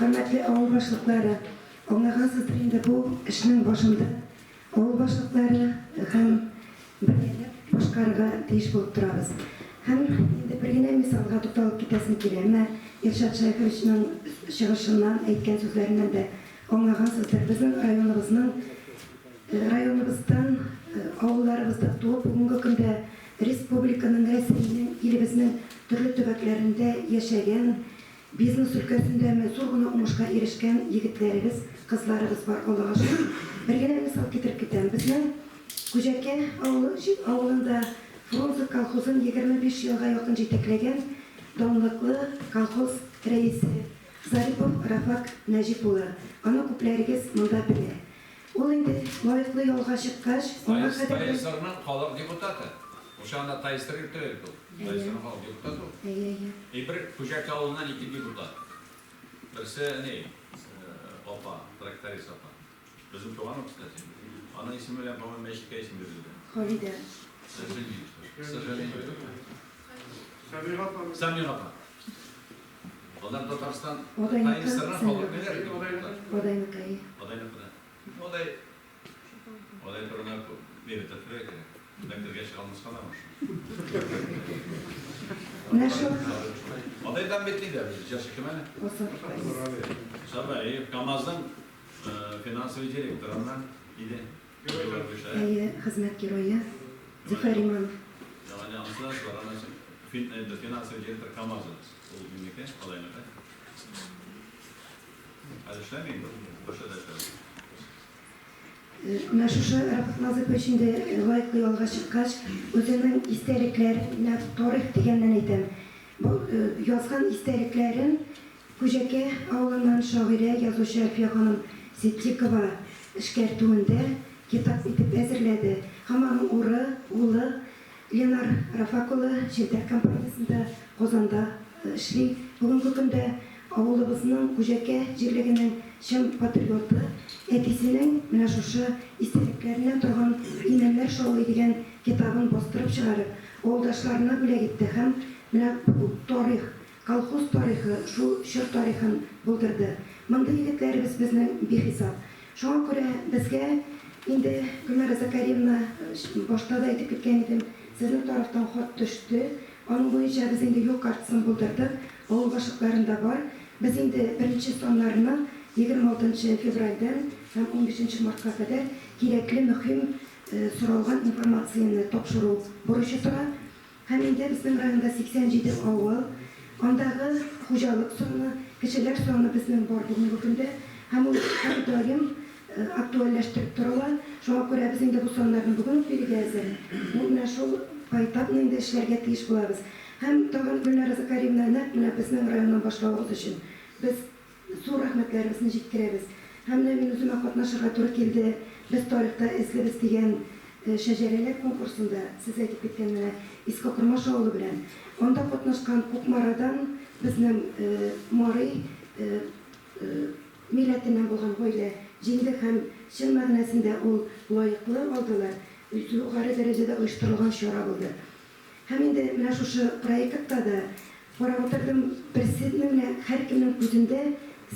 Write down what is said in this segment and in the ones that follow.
Hürmetli avul başlıkları, anlağansızdır indi bu işinin başında. Avul başlıkları hem birgelip başkarıga deyiş bulup durabız. Hem indi birgine misalga tutalып ketesim keleme. Irşad Şaykovich'nin çıgışından, aytgan sözlerinden de anlağansızdır. Bizim rayonumuzdan, avullarımızda tuğup bugünkü günde Respublikanın resminin, ilimizin türlü töbeklerinde yaşayan, biznes ülkesinde sorguna umuşka erişken yigitlerimiz, kızlarımız var Allah'a şükür. Birgene misal getirip gidelim. Bizden Kucake avulunda Frunze kolxozun 25 yılga yakın jeteklegen donlıklı kolxoz reisi Zaripov Rafak Najipulu. Ana küplerigiz mında bile. Ol endi loyiqli yolga chiqqach, ona qadar Tayislarning xalq deputati. O'shanda tayislar yurtib Tayislarning xalq deputati. Bir Kucake avulidan 2 deputat. Birisi ne? Opa, traktorist opa. Bizim tuğanım kıstasi. Ana ismi bilen bana Meşik'e isim verildi. Halide. Samir opa. Onlar Tatarstan tayislarning xalq neler? Odaynıkayı. Oday turuna verip tatbik eder. Beklerge çıkalmış kalamış. Nasıl? Odaydan betliydi biz, yaşı kime ne? Sabah Kamaz'dan finans ve direktöründen idi. Hizmet giroyu. Züfer İmanov. Yani anısılar var, anası finans ve direktör Kamaz'ın olduğundaki olayına da. Hadi işlemeyin, boşa da işlemeyin. Naşuşa Rafat peşinde layıklı yolga çıkkaç, özünün isteriklerine tarih degenden aytım. Bu yazgan isteriklerin Kucake avlundan şaire yazışı Elfiye Hanım Settikova işkertuğunda kitap etip ezirledi. Hamanın oğlu Lenar Rafakulu Şilter Kampanyasında Qozonda işli. Bugünkü günde avulumuzun Kucake jirliginin şın patriotu etisinin mine şuşu isteriklerinden turgan inemler şoğlu degan kitabın bostırıp çıkarıp oğuldaşlarına bile gitti. Hem mine tarih, kolxoz tarihi, şu şir tarihin buldurdu. Mında yigitlerimiz bizning behesap. Şoňa göre bizge indi Gülnara Zakarievna boşta da aytip ketken edim. Sizin taraftan hot düştü. Onun boyunca biz indi yol kartısını buldurduk. Oğul başlıklarında var. Biz indi birinci sonlarını 26 fevraldan hem 15 martga kadar gerekli mühim sorulgan informasyonu topşurup buruşu tura. Hem indi bizim rayonda 87 avul, ondagı hocalık sonu, kişiler sonu bizim var bugünkü günde. Hem her daim aktualleştirip dururlar. Şoňa göre biz indi bu sonlarını bugün bilgezir. Muna şol paytapny indi işlerge tiyiş bulabız. Hem tagın Gülnara Zakarievna'na bizim rayondan başlawımız üçün biz zor rahmetlerimizni жеткиребиz. Hem de özüme katnaşırga to'g'ri keldi. Biz tarixda eslebis degan shajareler konkursunda siz aytib ketgan Isko Kurmashoğlu bilan onda qatnashgan Ko'kmaradan bizning Moriy millatidan bo'lgan oila jengdi ham chin ma'nosida ol loyiqli oldilar. Yuqori darajada uyushtirilgan shura bo'ldi. Hem endi mana shu proyektda da qarab o'tirdim, prezidentning har kimning ko'zida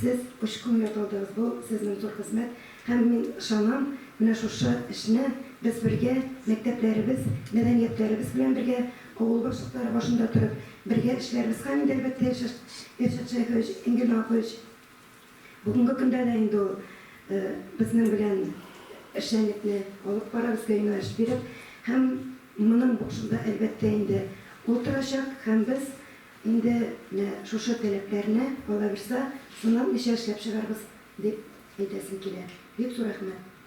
siz ushkun yo'taldingiz. Bu sizning zo'r xizmat. Hem men ishonam, mana shu ishni biz birga maktablarimiz, madaniyatlarimiz bilan birga avul boshliqlari boshida turib birga ishlarimiz ham albatta Irshad Shayxovich, Engil Noqovich bugungi kunda da endi bizning bilan ishlanishni olib borabizga yo'nalish berib, ham mening boshimda albatta endi o'tirashak, ham biz endi shu talablarni olaversa, shundan ishlab chiqaramiz deb aytasim keladi. Bek rahmat.